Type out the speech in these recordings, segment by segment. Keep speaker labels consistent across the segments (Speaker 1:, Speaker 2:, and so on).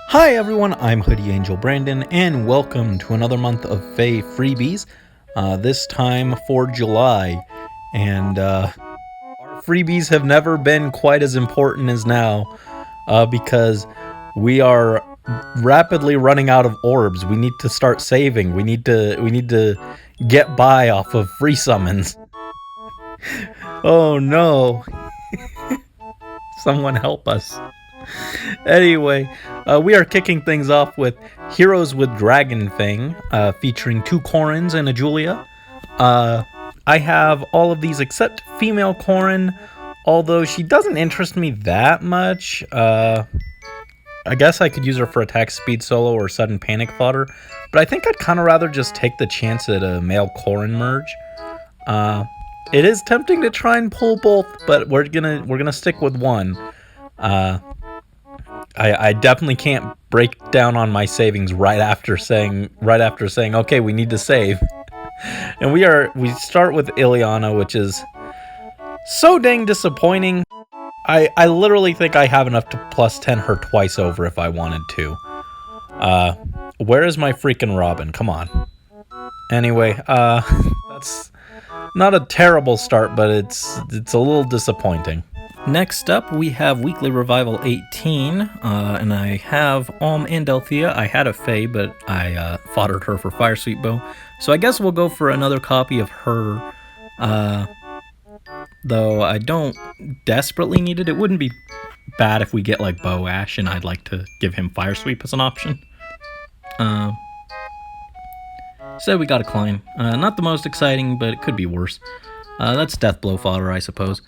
Speaker 1: Hi everyone, I'm Hoodie Angel Brandon, and welcome to another month of FEH Freebies, this time for July, and our freebies have never been quite as important as now, because we are rapidly running out of orbs. We need to start saving. We need to get by off of free summons. Oh no. Someone help us. Anyway, we are kicking things off with Heroes with Dragon Fang, featuring 2 Corins and a Julia. I have all of these except female Corin, although she doesn't interest me that much. I guess I could use her for attack speed solo or sudden panic fodder, but I think I'd kind of rather just take the chance at a male Corin merge. It is tempting to try and pull both, but we're gonna stick with one. I definitely can't break down on my savings right after saying okay, we need to save. And we start with Ileana, which is so dang disappointing. I literally think I have enough to plus 10 her twice over if I wanted to. Where is my freaking Robin? Come on. Anyway, that's not a terrible start, but it's a little disappointing. Next up, we have Weekly Revival 18, and I have and Delphia. I had a Fae, but I foddered her for Fire Sweet Bow. So I guess we'll go for another copy of her, though I don't desperately need it. It wouldn't be bad if we get like Bow Ash, and I'd like to give him Fire Sweep as an option. So we got a Klein. Not the most exciting, but it could be worse. That's Deathblow fodder, I suppose.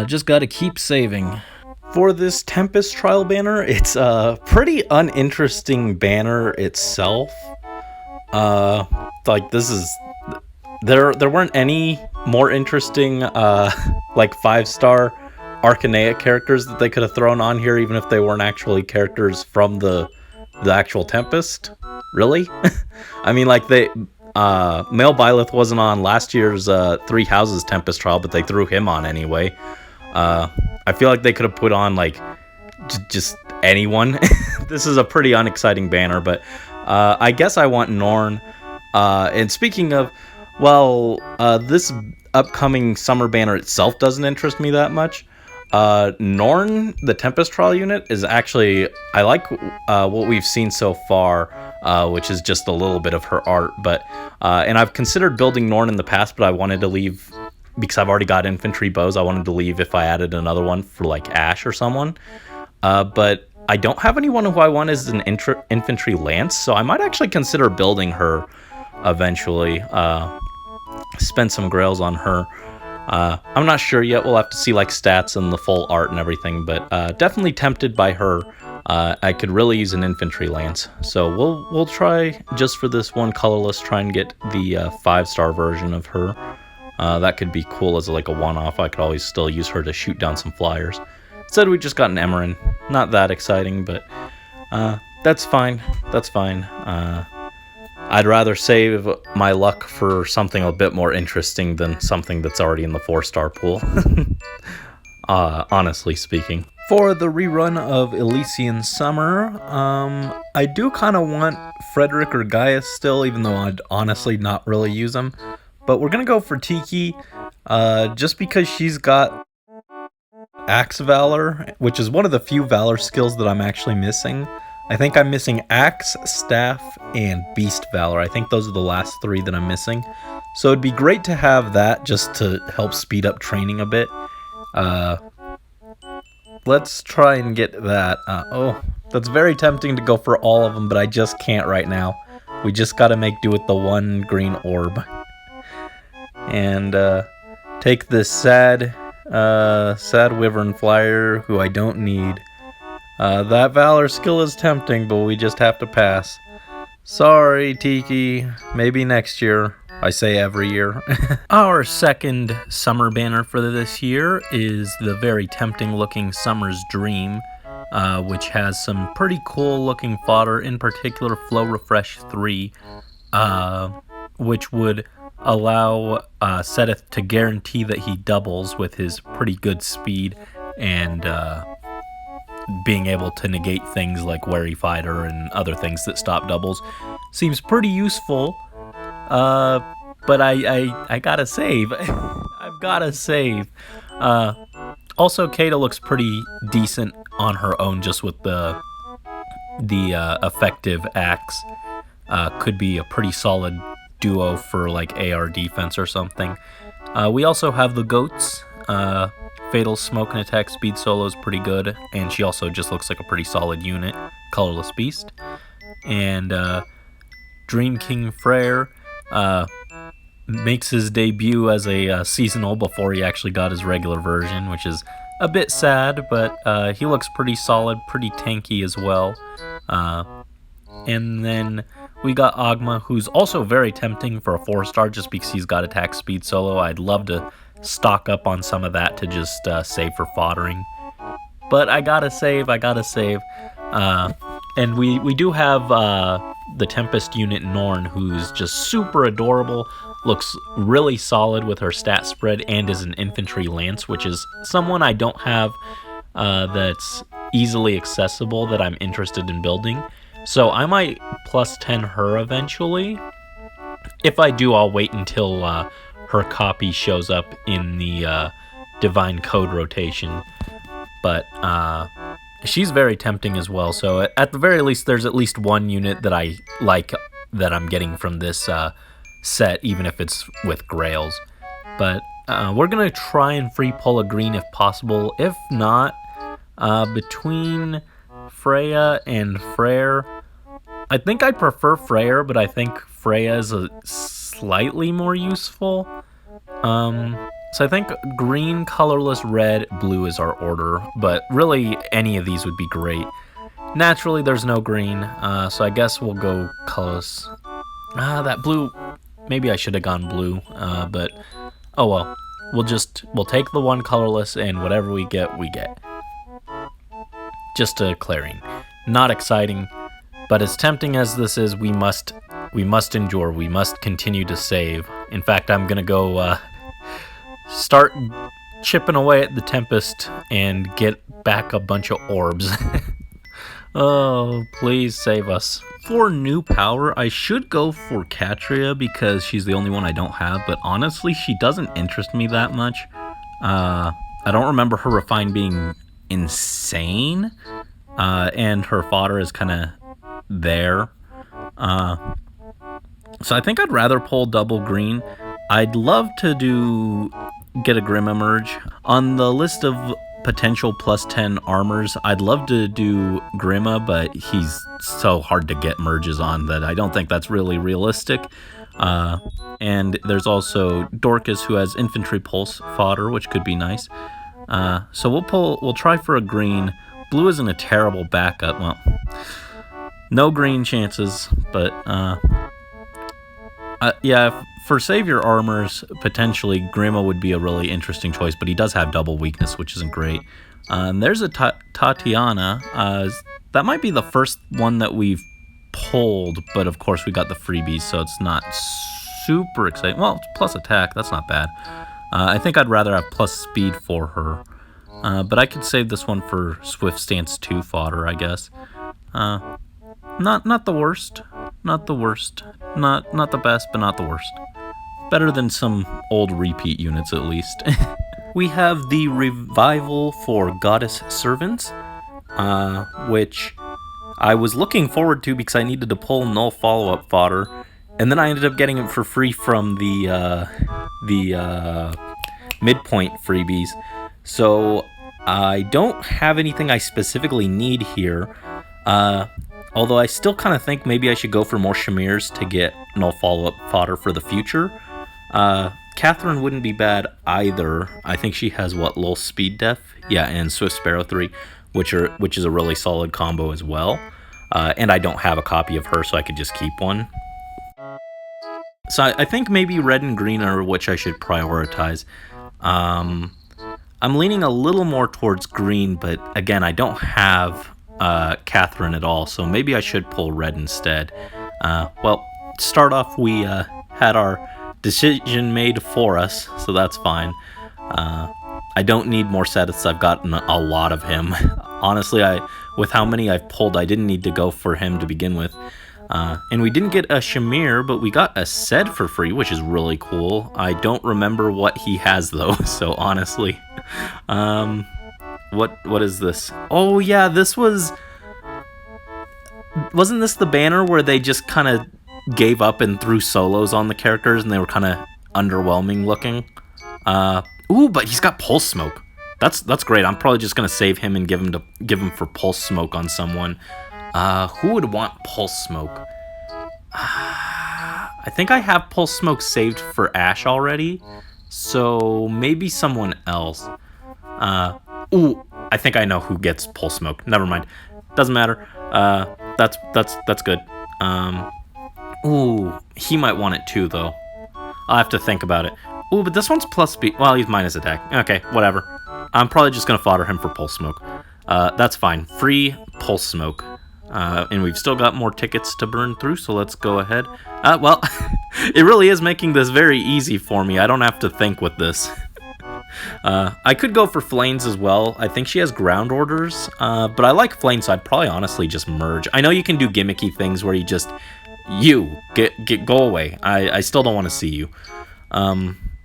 Speaker 1: Just gotta keep saving. For this Tempest trial banner, it's a pretty uninteresting banner itself. Like this is... There weren't any more interesting, like 5-star Arcanaic characters that they could have thrown on here, even if they weren't actually characters from the actual Tempest. Really? I mean, like Male Byleth wasn't on last year's 3 Houses Tempest trial, but they threw him on anyway. I feel like they could have put on like just anyone. This is a pretty unexciting banner, but I guess I want Norn. And speaking of, well, this upcoming summer banner itself doesn't interest me that much. Norn, the Tempest trial unit, is actually, I like what we've seen so far, which is just a little bit of her art, but and I've considered building Norn in the past, but I wanted to leave, because I've already got infantry bows, I wanted to leave if I added another one for like Ash or someone, but I don't have anyone who I want as an infantry lance, so I might actually consider building her eventually, spend some grails on her. I'm not sure yet. We'll have to see like stats and the full art and everything, but definitely tempted by her. I could really use an infantry lance, so we'll try just for this one colorless, try and get the 5-star version of her. That could be cool as like a one-off. I could always still use her to shoot down some flyers. Instead, we just got an Emerin. Not that exciting, but that's fine. That's fine. I'd rather save my luck for something a bit more interesting than something that's already in the 4-star pool. Honestly speaking. For the rerun of Elysian Summer, I do kind of want Frederick or Gaius still, even though I'd honestly not really use them. But we're going to go for Tiki, just because she's got Axe Valor, which is one of the few Valor skills that I'm actually missing. I think I'm missing Axe, Staff, and Beast Valor. I think those are the last 3 that I'm missing. So it'd be great to have that just to help speed up training a bit. Let's try and get that. Oh, that's very tempting to go for all of them, but I just can't right now. We just gotta make do with the one green orb. And take this sad Wyvern Flyer, who I don't need. That Valor skill is tempting, but we just have to pass. Sorry, Tiki. Maybe next year. I say every year. Our second summer banner for this year is the very tempting looking Summer's Dream, which has some pretty cool looking fodder, in particular Flow Refresh 3, which would allow Seth to guarantee that he doubles with his pretty good speed and being able to negate things like Wary Fighter and other things that stop doubles seems pretty useful. But I gotta save. I've gotta save. Also, Kata looks pretty decent on her own, just with the effective axe. Could be a pretty solid duo for like AR defense or something. We also have the goats. Fatal Smoke and Attack Speed Solo is pretty good, and she also just looks like a pretty solid unit. Colorless Beast. And Dream King Freyr makes his debut as a seasonal before he actually got his regular version, which is a bit sad, but he looks pretty solid, pretty tanky as well. And then we got Agma, who's also very tempting for a 4-star just because he's got attack speed solo. I'd love to stock up on some of that to just save for foddering. But I gotta save. And we do have the Tempest unit Norn, who's just super adorable, looks really solid with her stat spread, and is an infantry lance, which is someone I don't have that's easily accessible that I'm interested in building. So I might plus 10 her eventually. If I do, I'll wait until her copy shows up in the Divine Code rotation. But she's very tempting as well. So at the very least, there's at least one unit that I like that I'm getting from this set, even if it's with Grails. But we're going to try and free pull a green if possible. If not, between Freya and Freyr, I think I prefer Freyr, but I think Freya is slightly more useful. So I think green, colorless, red, blue is our order, but really any of these would be great. Naturally, there's no green, so I guess we'll go colorless. That blue, maybe I should have gone blue, but oh well. We'll take the one colorless, and whatever we get, we get. Just a clearing. Not exciting, but as tempting as this is, we must endure. We must continue to save. In fact, I'm gonna go start chipping away at the Tempest and get back a bunch of orbs. Oh, please save us. For new power, I should go for Katria because she's the only one I don't have, but honestly, she doesn't interest me that much. I don't remember her refine being insane, and her fodder is kind of there. So I think I'd rather pull double green. I'd love to get a Grim Emerge. On the list of potential plus 10 armors, I'd love to do Grima, but he's so hard to get merges on that I don't think that's really realistic. And there's also Dorcas, who has infantry pulse fodder, which could be nice. So we'll try for a green. Blue isn't a terrible backup. Well, no green chances, but yeah, for Savior armors, potentially Grima would be a really interesting choice, but he does have double weakness, which isn't great. There's a Tatiana. That might be the first one that we've pulled, but of course we got the freebies, so it's not super exciting. Well, it's plus attack, that's not bad. I think I'd rather have plus speed for her. But I could save this one for Swift Stance 2 fodder, I guess. Not the worst. Not the worst. Not the best, but not the worst. Better than some old repeat units, at least. We have the revival for Goddess Servants, which I was looking forward to because I needed to pull null follow-up fodder, and then I ended up getting it for free from the midpoint freebies. So I don't have anything I specifically need here. Although I still kind of think maybe I should go for more Shamirs to get null follow-up fodder for the future. Catherine wouldn't be bad either. I think she has, low speed def? Yeah, and Swift Sparrow 3, which is a really solid combo as well. And I don't have a copy of her, so I could just keep one. So I think maybe red and green are which I should prioritize. I'm leaning a little more towards green, but again, I don't have Catherine at all, so maybe I should pull red instead. Well, to start off, we had our decision made for us, so that's fine. I don't need more Seths. I've gotten a lot of him. Honestly, with how many I've pulled, I didn't need to go for him to begin with. And we didn't get a Shamir, but we got a Sed for free, which is really cool. I don't remember what he has, though, so honestly. What is this? Oh, yeah, this was... Wasn't this the banner where they just kind of gave up and threw solos on the characters, and they were kind of underwhelming looking? Ooh, but he's got Pulse Smoke. That's great. I'm probably just gonna save him and give him for Pulse Smoke on someone. Who would want Pulse Smoke? I think I have Pulse Smoke saved for Ash already, so maybe someone else. Ooh, I think I know who gets Pulse Smoke. Never mind. Doesn't matter. That's good. Ooh, he might want it too, though. I'll have to think about it. Ooh, but this one's plus speed. Well, he's minus attack. Okay, whatever. I'm probably just gonna fodder him for Pulse Smoke. That's fine. Free Pulse Smoke. And we've still got more tickets to burn through, so let's go ahead. Well, it really is making this very easy for me. I don't have to think with this. I could go for Flames as well. I think she has ground orders, but I like Flames, so I'd probably honestly just merge. I know you can do gimmicky things where you just... go away. I still don't want to see you.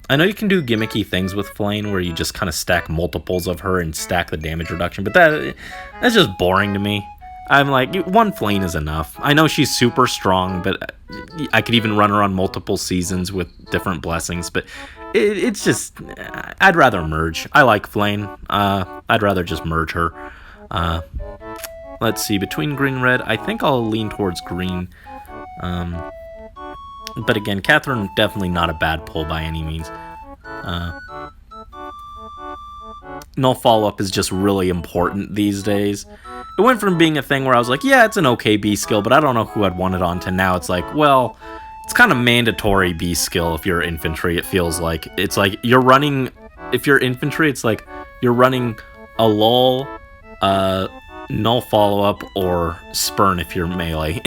Speaker 1: I know you can do gimmicky things with Flame where you just kind of stack multiples of her and stack the damage reduction, but that's just boring to me. I'm like, one Flame is enough. I know she's super strong, but I could even run her on multiple seasons with different blessings, but it's just, I'd rather merge. I like Flame. I'd rather just merge her. Let's see, between green and red, I think I'll lean towards green. But again, Catherine, definitely not a bad pull by any means. No follow-up is just really important these days. It went from being a thing where I was like, yeah, it's an okay B skill, but I don't know who I'd want it on, to now it's like, well, it's kind of mandatory B skill if you're infantry, it feels like. It's like you're running, if you're infantry, it's like you're running a lull, null follow-up, or spurn if you're melee.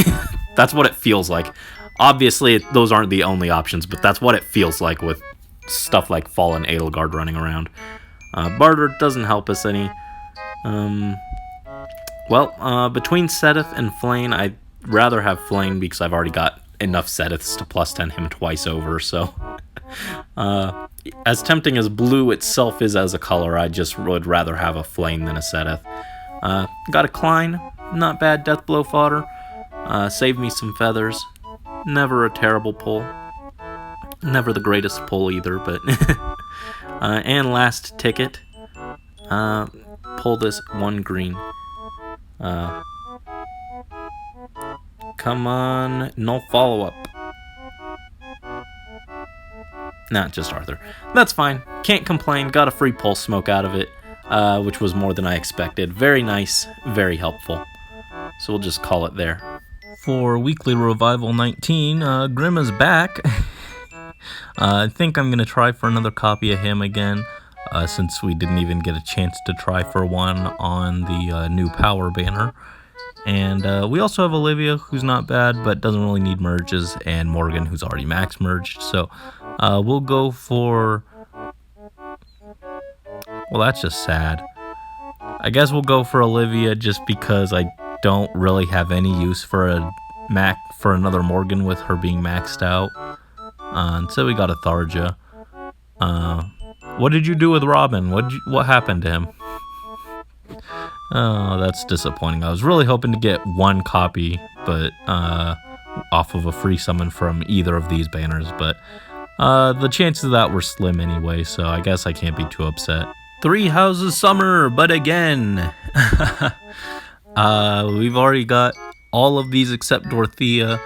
Speaker 1: That's what it feels like. Obviously, those aren't the only options, but that's what it feels like with stuff like Fallen Edelgard running around. Barter doesn't help us any. Between Sethith and Flame, I'd rather have Flame because I've already got enough Sethiths to plus 10 him twice over, so... as tempting as blue itself is as a color, I just would rather have a Flame than a Sethith. Got a Klein, not bad Deathblow fodder. Save me some feathers. Never a terrible pull. Never the greatest pull either, but... and last ticket. Pull this one green. Come on, no follow-up. Nah, just Arthur. That's fine. Can't complain. Got a free Pulse Smoke out of it, which was more than I expected. Very nice, very helpful. So we'll just call it there. For Weekly Revival 19, Grim is back. I think I'm going to try for another copy of him again, since we didn't even get a chance to try for one on the new Power banner. And we also have Olivia, who's not bad, but doesn't really need merges, and Morgan, who's already max merged. So we'll go for... Well, that's just sad. I guess we'll go for Olivia just because I don't really have any use for another Morgan with her being maxed out. So we got a Tharja. What did you do with Robin? What happened to him? Oh, that's disappointing. I was really hoping to get one copy, but off of a free summon from either of these banners, but the chances of that were slim anyway, so I guess I can't be too upset. Three Houses Summer, but again. We've already got all of these except Dorothea,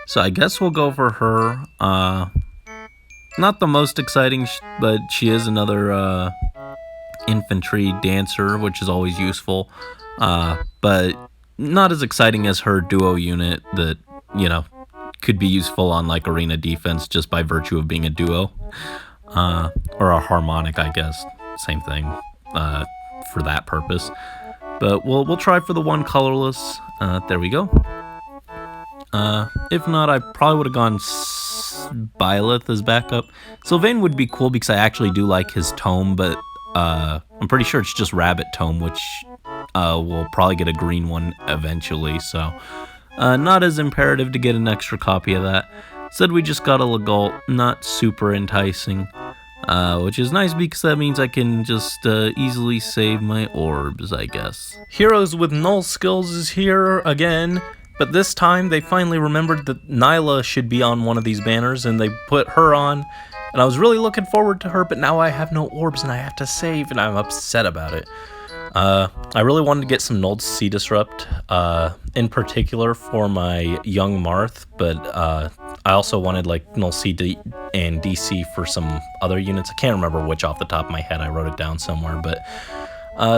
Speaker 1: so I guess we'll go for her. Not the most exciting, but she is another infantry dancer, which is always useful, but not as exciting as her duo unit that, you know, could be useful on like arena defense just by virtue of being a duo, or a harmonic, I guess, same thing, for that purpose. But we'll try for the one colorless. There we go. If not, I probably would have gone
Speaker 2: Byleth as backup. Sylvain would be cool because I actually do like his tome, but I'm pretty sure it's just Rabbit Tome, which we'll probably get a green one eventually, so not as imperative to get an extra copy of that. Said we just got a Legault, not super enticing, which is nice because that means I can just easily save my orbs, I guess.
Speaker 1: Heroes with null skills is here again, but this time they finally remembered that Nyla should be on one of these banners, and they put her on, and I was really looking forward to her, but now I have no orbs and I have to save, and I'm upset about it. I really wanted to get some Null Sea Disrupt, in particular for my Young Marth, but I also wanted like Null Sea and DC for some other units. I can't remember which off the top of my head. I wrote it down somewhere, but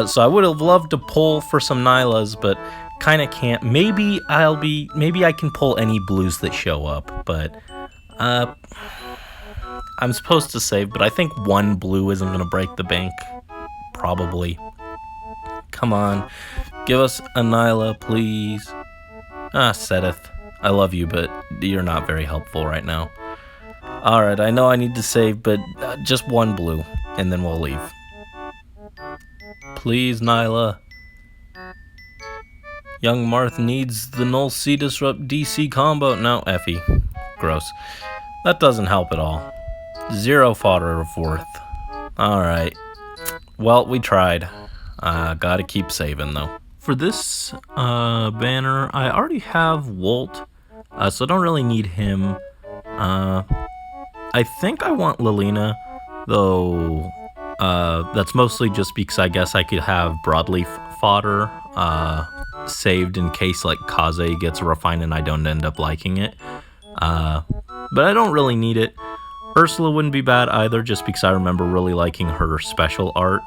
Speaker 1: so I would have loved to pull for some Nylas, but kind of can't. Maybe I can pull any blues that show up, but I'm supposed to save, but I think one blue isn't going to break the bank, probably. Come on, give us a Nyla, please. Sedith, I love you, but you're not very helpful right now. Alright, I know I need to save, but just one blue, and then we'll leave. Please, Nyla. Young Marth needs the Null Sea Disrupt DC combo. No, Effie. Gross. That doesn't help at all. 0 fodder of worth. Alright. Well, we tried. Gotta keep saving, though. For this banner, I already have Wolt, so I don't really need him. I think I want Lilina, though that's mostly just because I guess I could have Broadleaf fodder saved in case like Kaze gets refined and I don't end up liking it. But I don't really need it. Ursula wouldn't be bad either, just because I remember really liking her special art.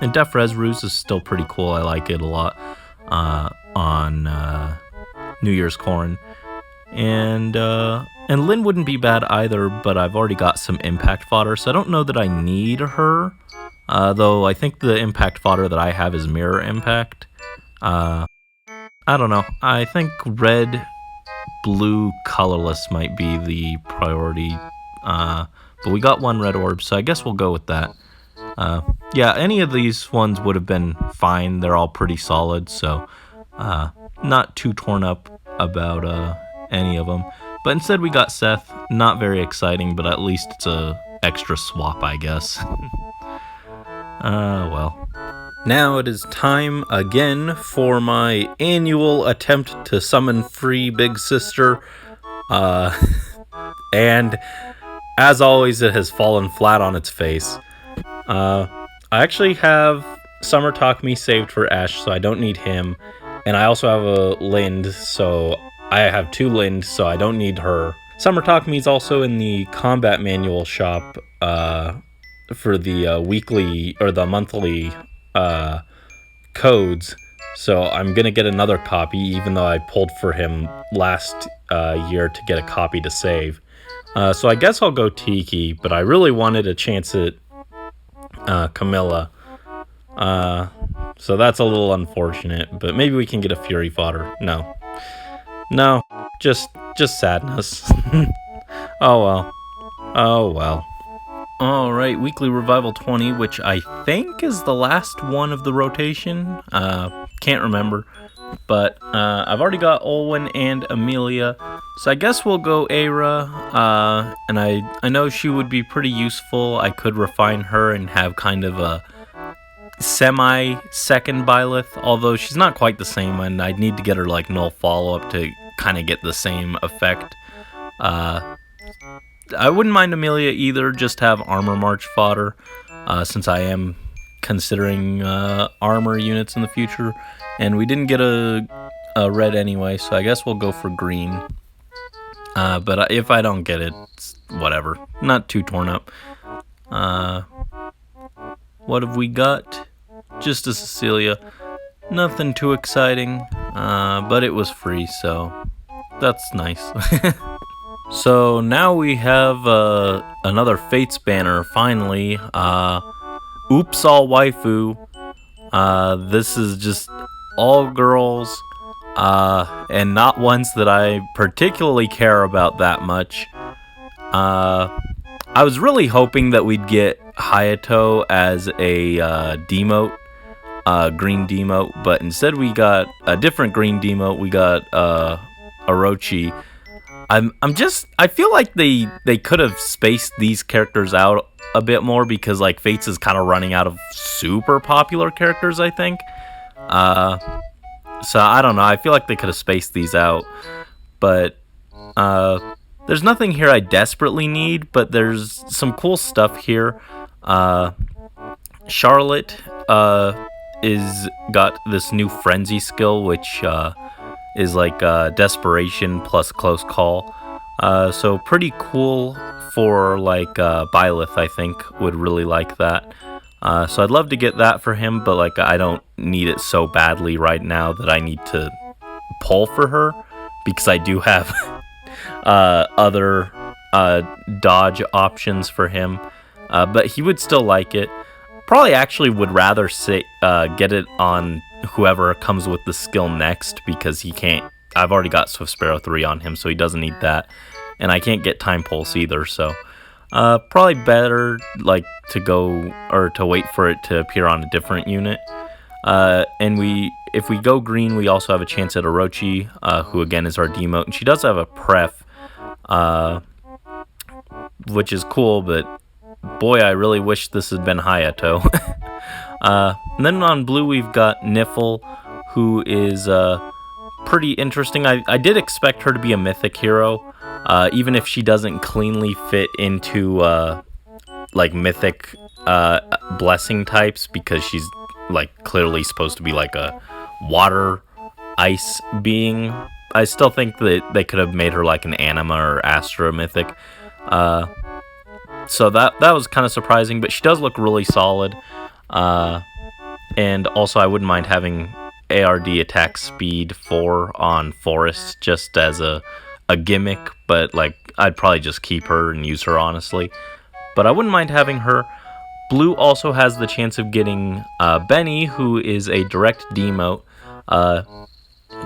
Speaker 1: And Def Res Ruse is still pretty cool. I like it a lot on New Year's Corn. And Lynn wouldn't be bad either, but I've already got some impact fodder, so I don't know that I need her. Though I think the impact fodder that I have is mirror impact. I don't know. I think red, blue, colorless might be the priority. But we got one red orb, so I guess we'll go with that. Yeah, any of these ones would have been fine. They're all pretty solid, so not too torn up about any of them. But instead we got Seth. Not very exciting, but at least it's a extra swap, I guess. Well. Now it is time again for my annual attempt to summon free Big Sister. And as always, it has fallen flat on its face. I actually have Summer Talk Me saved for Ash, so I don't need him. And I also have a Lind, so I have 2 Lind, so I don't need her. Summer Talk Me is also in the combat manual shop for the weekly or the monthly codes. So I'm going to get another copy, even though I pulled for him last year to get a copy to save. So I guess I'll go Tiki, but I really wanted a chance at Camilla. So that's a little unfortunate, but maybe we can get a Fury fodder. No, just sadness. Oh well. Alright, Weekly Revival 20, which I think is the last one of the rotation. Can't remember. But I've already got Olwen and Amelia, so I guess we'll go Aira. And I know she would be pretty useful. I could refine her and have kind of a semi-second Byleth, although she's not quite the same, and I'd need to get her like null follow-up to kind of get the same effect. I wouldn't mind Amelia either, just have Armor March fodder, since I am considering armor units in the future, and we didn't get a red anyway, so I guess we'll go for green. But if I don't get it, it's whatever. Not too torn up. What have we got? Just a Cecilia. Nothing too exciting, but it was free, so that's nice. So now we have another Fates banner, finally. Oops All Waifu. This is just all girls.
Speaker 2: and not ones that I particularly care about that much. I was really hoping that we'd get Hayato as a demote, green demote, but instead we got a different green demote. We got Orochi. I feel like they could have spaced these characters out a bit more because like Fates is kind of running out of super popular characters, I think. So I don't know. I feel like they could have spaced these out, but there's nothing here I desperately need. But there's some cool stuff here. Charlotte is got this new frenzy skill, which is like desperation plus close call. So pretty cool for like Byleth, I think would really like that. So I'd love to get that for him, but like I don't need it so badly right now that I need to pull for her because I do have other dodge options for him. But he would still like it. Probably actually would rather get it on whoever comes with the skill next because he can't. I've already got Swift Sparrow 3 on him, so he doesn't need that. And I can't get Time Pulse either, so probably better like to go or to wait for it to appear on a different unit. And if we go green, we also have a chance at Orochi, who again is our demote, and she does have a pref, which is cool, but boy, I really wish this had been Hayato. And then on blue, we've got Niffle, who is pretty interesting. I did expect her to be a mythic hero, even if she doesn't cleanly fit into like mythic blessing types, because she's like clearly supposed to be like a water ice being. I still think that they could have made her like an anima or astra mythic. So that was kind of surprising, but she does look really solid. And also I wouldn't mind having ARD attack speed 4 on Forest just as a gimmick, but like I'd probably just keep her and use her honestly. But I wouldn't mind having her. Blue also has the chance of getting Benny, who is a direct demote.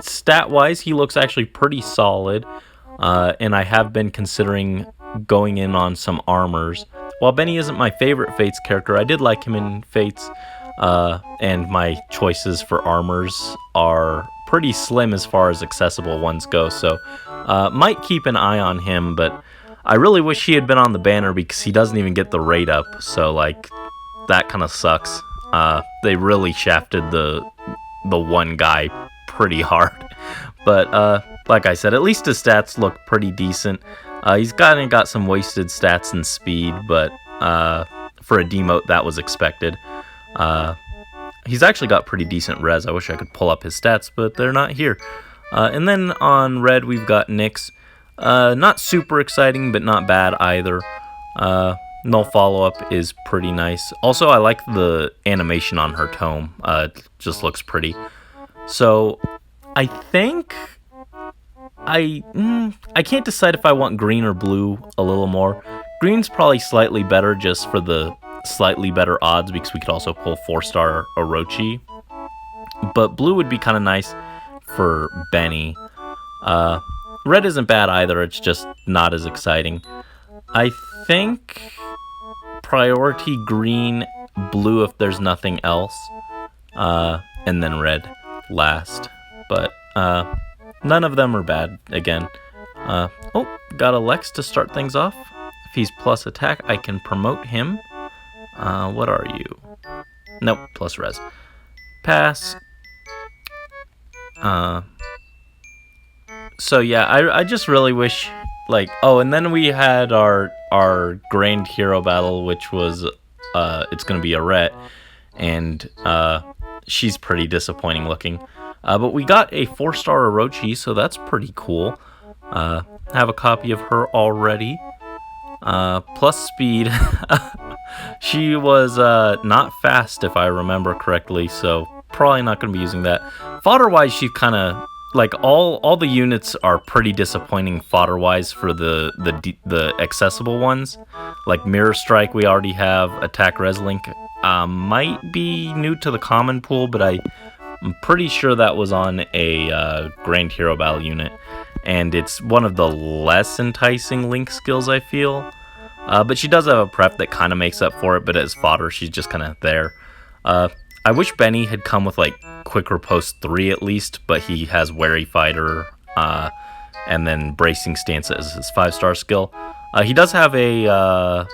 Speaker 2: Stat-wise, he looks actually pretty solid, and I have been considering going in on some armors. While Benny isn't my favorite Fates character, I did like him in Fates, and my choices for armors are pretty slim as far as accessible ones go, so might keep an eye on him, but I really wish he had been on the banner because he doesn't even get the rate up, so like that kind of sucks. They really shafted the one guy pretty hard, but like I said, at least his stats look pretty decent. He's got some wasted stats and speed, but for a demote that was expected. He's actually got pretty decent res. I wish I could pull up his stats, but they're not here. And then on red we've got Nyx. Not super exciting, but not bad either. No follow-up is pretty nice. Also, I like the animation on her tome. It just looks pretty. So, I think I can't decide if I want green or blue a little more. Green's probably slightly better just for the slightly better odds because we could also pull 4-star Orochi. But blue would be kind of nice for Benny. Red isn't bad either, it's just not as exciting. I think priority green, blue if there's nothing else, and then red last. But none of them are bad again. Got a Lex to start things off. If he's plus attack, I can promote him. What are you? Nope, plus res. Pass. So yeah, I just really wish, like, and then we had our grand hero battle, which was it's gonna be a Rhett, and she's pretty disappointing looking. But we got a 4-star Orochi, so that's pretty cool. Have a copy of her already. Plus speed. She was not fast if I remember correctly, so probably not going to be using that. Fodder-wise, she kind of, like, all the units are pretty disappointing fodder-wise for the accessible ones. Like Mirror Strike we already have, Attack Reslink might be new to the common pool, but I I'm pretty sure that was on a Grand Hero Battle unit, and it's one of the less enticing Link skills, I feel. But she does have a prep that kind of makes up for it, but as fodder, she's just kind of there. I wish Benny had come with, like, Quick Riposte 3 at least, but he has Wary Fighter, and then Bracing Stance as his 5-star skill. He does have a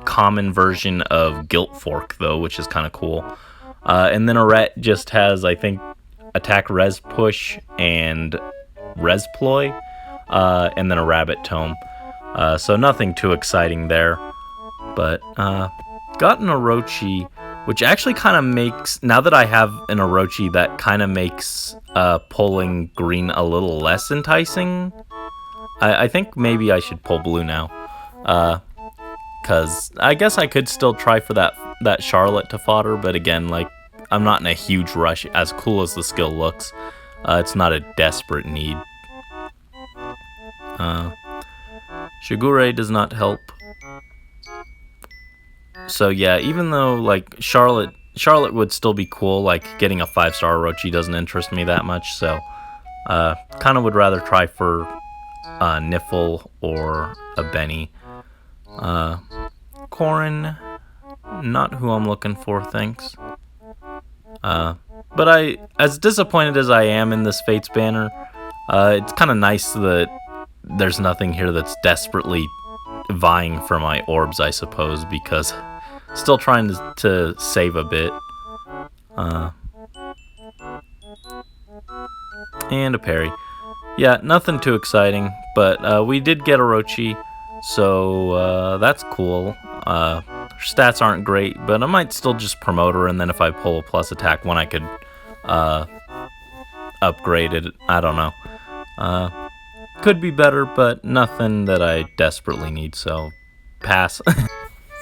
Speaker 2: common version of Guilt Fork, though, which is kind of cool. And then Arette just has, I think, Attack Res Push and Res Ploy, and then a Rabbit Tome. So nothing too exciting there. But got an Orochi, which actually kind of makes, now that I have an Orochi, that kind of makes pulling green a little less enticing. I think maybe I should pull blue now. Because I guess I could still try for that Charlotte to fodder, but again, like, I'm not in a huge rush. As cool as the skill looks, it's not a desperate need. Shigure does not help. So yeah, even though, like, Charlotte would still be cool, like, getting a 5-star Orochi doesn't interest me that much, so kind of would rather try for Niffle or a Benny. Corrin, not who I'm looking for, thanks. But as disappointed as I am in this Fates banner, it's kind of nice that there's nothing here that's desperately vying for my orbs, I suppose, because still trying to save a bit. And a parry. Yeah, nothing too exciting, but we did get Orochi, so that's cool. Her stats aren't great, but I might still just promote her, and then if I pull a plus attack one, I could upgrade it. I don't know. Could be better, but nothing that I desperately need, so pass.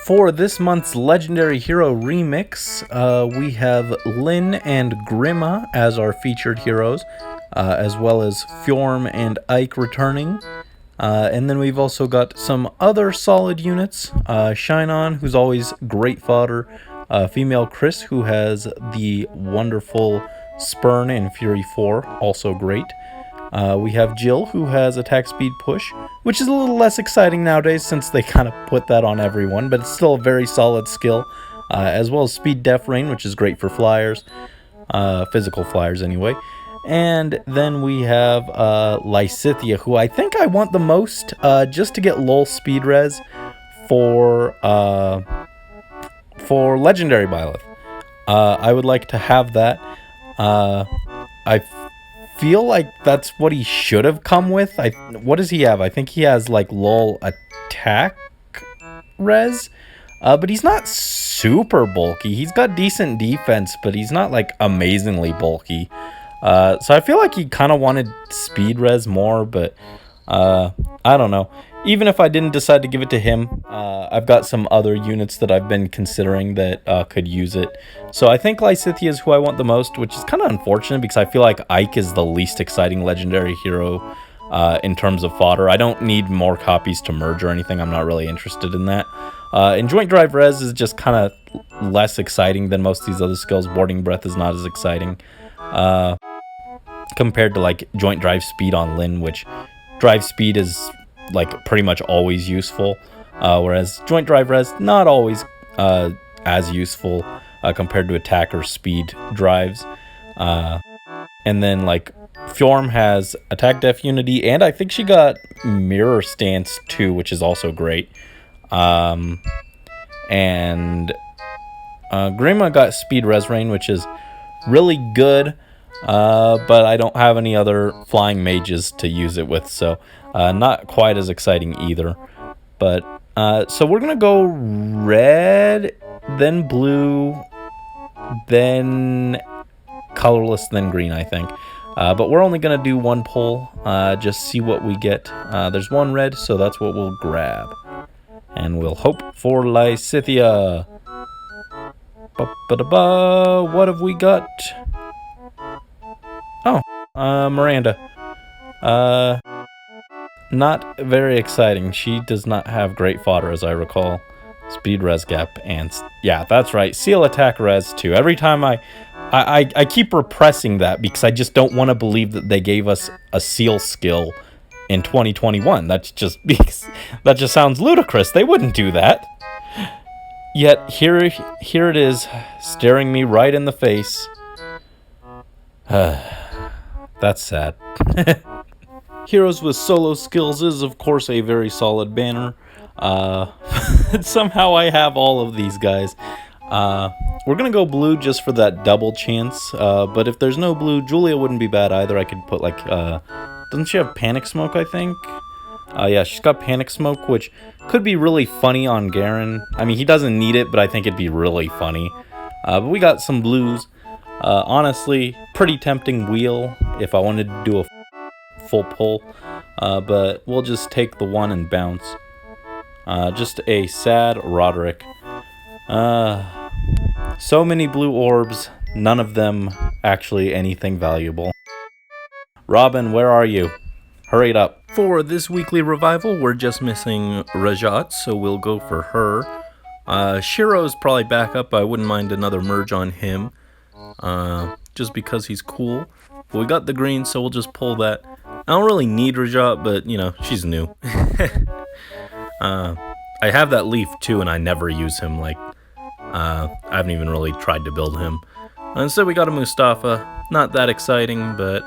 Speaker 1: For this month's Legendary Hero Remix, we have Lyn and Grima as our featured heroes, as well as Fjorm and Ike returning. And then we've also got some other solid units. Shinon, who's always great fodder. Female Chris, who has the wonderful Spurn and Fury 4, also great. We have Jill, who has attack speed push, which is a little less exciting nowadays since they kind of put that on everyone, but it's still a very solid skill. As well as speed def rain, which is great for flyers, physical flyers anyway. And then we have Lysithea, who I think I want the most, just to get LOL speed res for Legendary Byleth. I would like to have that. I feel like that's what he should have come with. What does he have? I think he has like LOL attack res, but he's not super bulky. He's got decent defense, but he's not like amazingly bulky. So I feel like he kind of wanted speed res more, but I don't know. Even if I didn't decide to give it to him, I've got some other units that I've been considering that could use it. So I think Lysithea is who I want the most, which is kind of unfortunate because I feel like Ike is the least exciting legendary hero in terms of fodder. I don't need more copies to merge or anything. I'm not really interested in that. And Joint Drive Res is just kind of less exciting than most of these other skills. Boarding Breath is not as exciting compared to like Joint Drive Speed on Lyn, which Drive Speed is like pretty much always useful, whereas Joint Drive Res not always as useful compared to attacker speed drives. And then like Fjorm has attack def unity, and I think she got mirror stance too, which is also great. And Grima got speed res rain, which is really good, but I don't have any other flying mages to use it with, so not quite as exciting either. But so we're gonna go red, then blue, then colorless, then green, I think. But we're only gonna do one pull, just see what we get. There's one red, so that's what we'll grab, and we'll hope for Lysithea. Ba-ba-da-ba. What have we got? Oh, Miranda. Not very exciting. She does not have great fodder, as I recall. Speed res gap, and yeah, that's right. Seal attack res too. Every time I I keep repressing that because I just don't want to believe that they gave us a seal skill in 2021. That just sounds ludicrous. They wouldn't do that. Yet here it is, staring me right in the face. That's sad. Heroes with solo skills is, of course, a very solid banner. Somehow I have all of these guys. We're gonna go blue just for that double chance. But if there's no blue, Julia wouldn't be bad either. I could put like, doesn't she have Panic Smoke, I think? Yeah, she's got Panic Smoke, which could be really funny on Garen. I mean, he doesn't need it, but I think it'd be really funny. But we got some blues. Honestly, pretty tempting wheel if I wanted to do a full pull. But we'll just take the one and bounce. Just a sad Roderick. So many blue orbs, none of them actually anything valuable. Robin, where are you? Hurry it up. For this weekly revival, we're just missing Rajat, so we'll go for her. Shiro's probably back up. I wouldn't mind another merge on him, just because he's cool. But we got the green, so we'll just pull that. I don't really need Rajat, but, you know, she's new. I have that leaf, too, and I never use him. Like, I haven't even really tried to build him. Instead, we got a Mustafa. Not that exciting, but,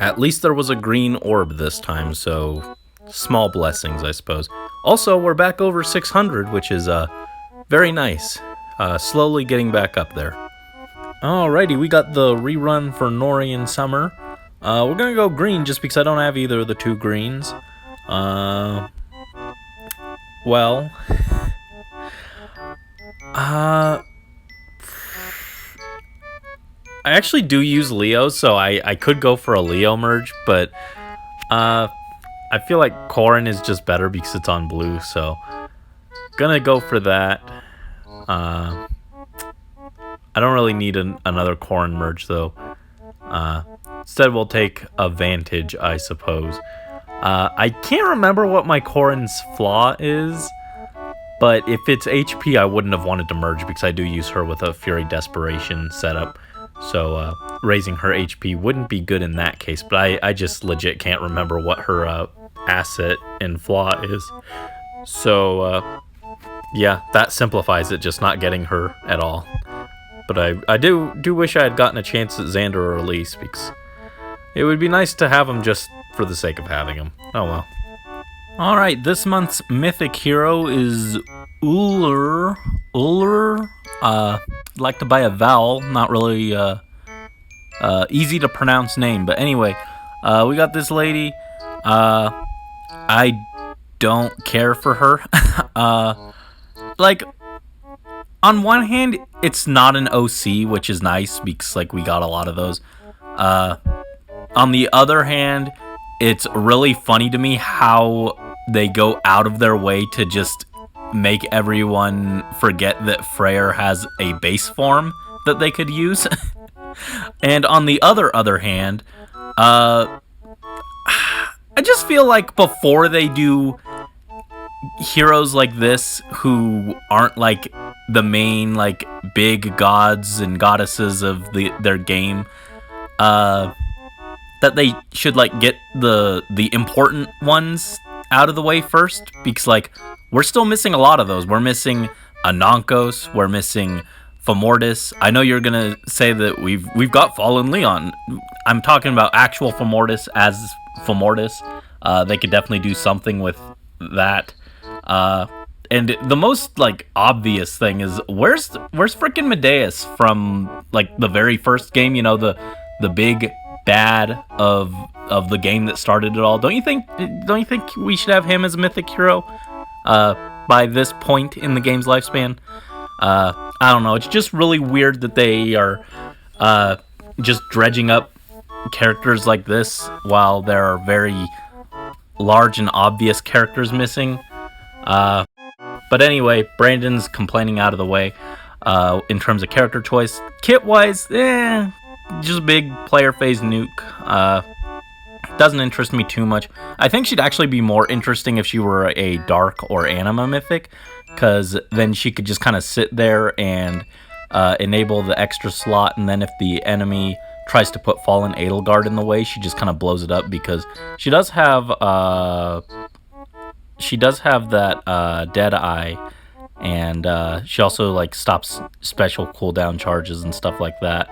Speaker 1: at least there was a green orb this time, so small blessings, I suppose. Also, we're back over 600, which is very nice. Slowly getting back up there. Alrighty, we got the rerun for Nori in summer. We're gonna go green just because I don't have either of the two greens. Well, I actually do use Leo, so I could go for a Leo merge, but I feel like Corrin is just better because it's on blue, so gonna go for that. I don't really need another Corrin merge, though. Instead, we'll take Advantage, I suppose. I can't remember what my Corrin's flaw is, but if it's HP, I wouldn't have wanted to merge because I do use her with a Fury Desperation setup. So raising her HP wouldn't be good in that case, but I just legit can't remember what her asset and flaw is. So yeah, that simplifies it, just not getting her at all. But I do wish I had gotten a chance at Xander or Elise, because it would be nice to have him just for the sake of having him. Oh well. Alright, this month's mythic hero is Ullr. Like to buy a vowel, not really easy to pronounce name, but anyway, we got this lady. I don't care for her. Like, on one hand, it's not an OC, which is nice because like we got a lot of those. On the other hand, it's really funny to me how they go out of their way to just make everyone forget that Freyr has a base form that they could use. And on the other hand, I just feel like before they do heroes like this who aren't like the main like big gods and goddesses of their game, that they should like get the important ones out of the way first, because like we're still missing a lot of those. We're missing Anonkos, we're missing Fomortis. I know you're gonna say that we've got Fallen Leon. I'm talking about actual Fomortis as Fomortis. They could definitely do something with that. And the most like obvious thing is where's freaking Medeus from like the very first game? You know, the big bad of the game that started it all. Don't you think we should have him as a mythic hero by this point in the game's lifespan? I don't know. It's just really weird that they are just dredging up characters like this while there are very large and obvious characters missing. But anyway, Brandon's complaining out of the way in terms of character choice. Kit-wise, just big player phase nuke. Doesn't interest me too much. I think she'd actually be more interesting if she were a dark or anima mythic, because then she could just kind of sit there and
Speaker 2: enable the extra slot, and then if the enemy tries to put Fallen Edelgard in the way, she just kind of blows it up, because she does have that Dead Eye, and she also like stops special cooldown charges and stuff like that.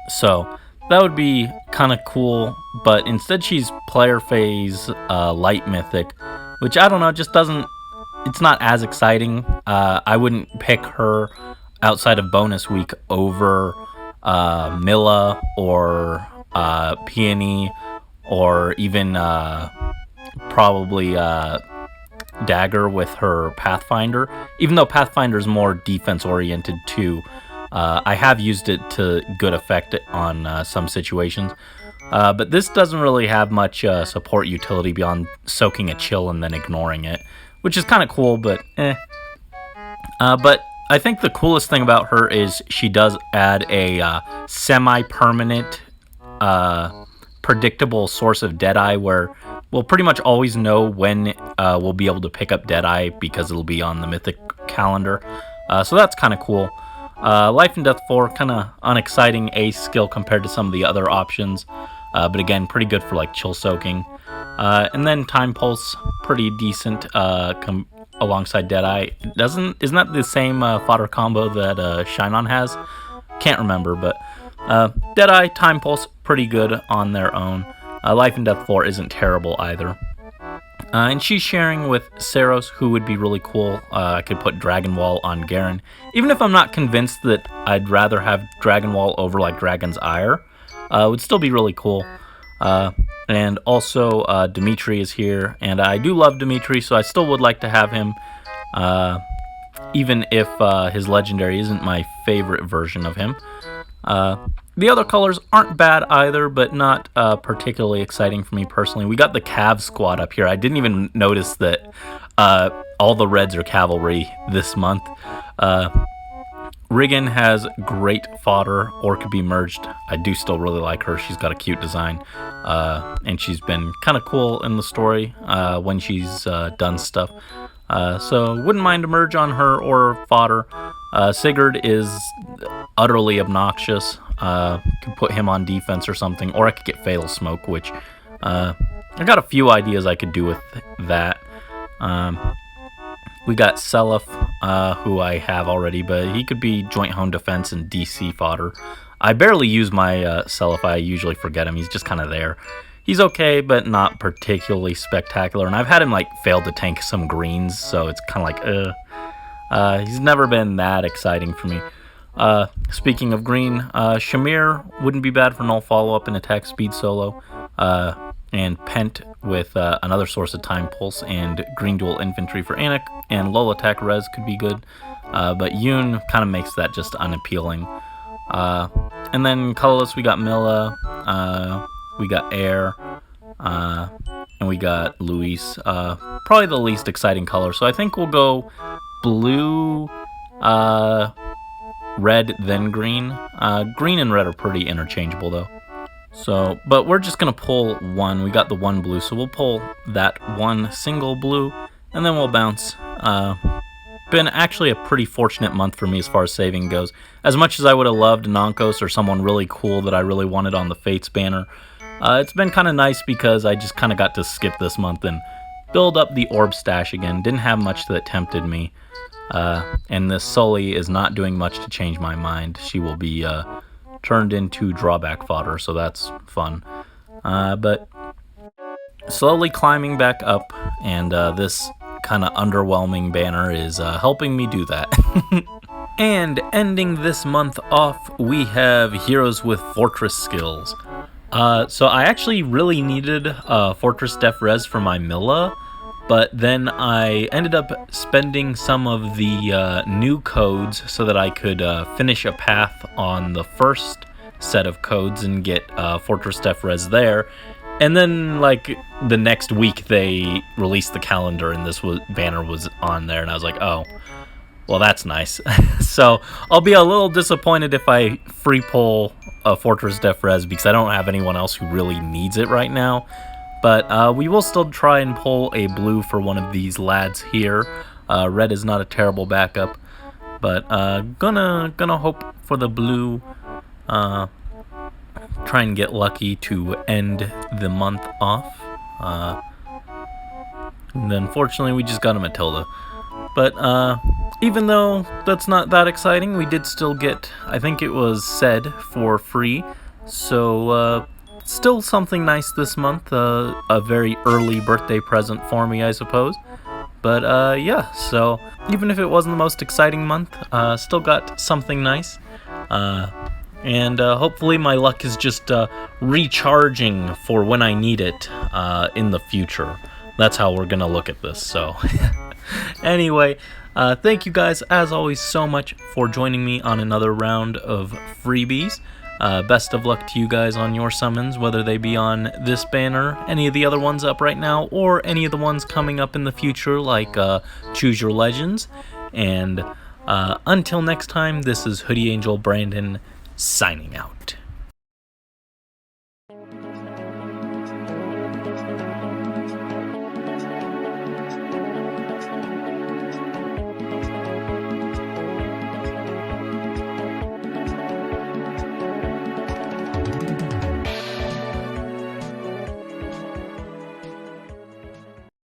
Speaker 2: So that would be kind of cool, but instead she's player phase light mythic, which I don't know, just doesn't, it's not as exciting. I wouldn't pick her outside of bonus week over Milla or Peony, or even probably Dagger with her Pathfinder, even though Pathfinder is more defense oriented too. I have used it to good effect on some situations, but this doesn't really have much support utility beyond soaking a chill and then ignoring it, which is kind of cool, but eh. But I think the coolest thing about her is she does add a semi-permanent, predictable source of Deadeye, where we'll pretty much always know when we'll be able to pick up Deadeye, because it'll be on the Mythic calendar. So that's kind of cool. Life and Death 4, kind of unexciting ace skill compared to some of the other options, but again, pretty good for like chill soaking. And then Time Pulse, pretty decent alongside Deadeye. Isn't that the same fodder combo that Shinon has? Can't remember, but Deadeye, Time Pulse, pretty good on their own. Life and Death 4 isn't terrible either. And she's sharing with Saros, who would be really cool. I could put Dragon Wall on Garen, even if I'm not convinced that I'd rather have Dragon Wall over like Dragon's Ire. Would still be really cool. And also Dimitri is here, and I do love Dimitri, so I still would like to have him, even if his legendary isn't my favorite version of him. The other colors aren't bad either, but not particularly exciting for me personally. We got the Cav squad up here. I didn't even notice that all the reds are cavalry this month. Riggin has great fodder, or could be merged. I do still really like her. She's got a cute design, and she's been kind of cool in the story when she's done stuff. So wouldn't mind a merge on her or fodder. Sigurd is utterly obnoxious. Could put him on defense or something, or I could get Fatal Smoke, which I got a few ideas I could do with that. We got Seliph, who I have already, but he could be Joint Home Defense and DC fodder. I barely use my Seliph. I usually forget him. He's just kind of there. He's okay, but not particularly spectacular. And I've had him like fail to tank some greens, so it's kind of like, he's never been that exciting for me. Speaking of green, Shamir wouldn't be bad for null follow-up and attack speed solo. And Pent with another source of Time Pulse, and green dual infantry for Anik, and low attack res could be good. But Yoon kind of makes that just unappealing. And then colorless, we got Milla, we got Air, and we got Luis. Probably the least exciting color, so I think we'll go blue, red, then green. Green and red are pretty interchangeable though. So, but we're just gonna pull one. We got the one blue, so we'll pull that one single blue, and then we'll bounce. Been actually a pretty fortunate month for me as far as saving goes. As much as I would have loved Nankos or someone really cool that I really wanted on the Fates banner, it's been kind of nice because I just kind of got to skip this month and build up the Orb stash again. Didn't have much that tempted me. And this Sully is not doing much to change my mind. She will be turned into drawback fodder, so that's fun. But slowly climbing back up, and this kind of underwhelming banner is helping me do that. And ending this month off, we have heroes with fortress skills. So I actually really needed Fortress Def Res for my Milla, but then I ended up spending some of the new codes so that I could finish a path on the first set of codes and get Fortress Def Res there. And then, like, the next week they released the calendar and this banner was on there, and I was like, oh, well, that's nice. So I'll be a little disappointed if I free pull a Fortress Def Res because I don't have anyone else who really needs it right now. But we will still try and pull a blue for one of these lads here. Red is not a terrible backup. But gonna hope for the blue. Try and get lucky to end the month off. And unfortunately, we just got a Matilda. But even though that's not that exciting, we did still get, I think it was said, for free. So still something nice this month. A very early birthday present for me, I suppose. But yeah, so even if it wasn't the most exciting month, still got something nice. And hopefully my luck is just recharging for when I need it in the future. That's how we're going to look at this. So anyway, thank you guys, as always, so much for joining me on another round of freebies. Best of luck to you guys on your summons, whether they be on this banner, any of the other ones up right now, or any of the ones coming up in the future, like Choose Your Legends. And until next time, this is Hoodie Angel Brandon, signing out.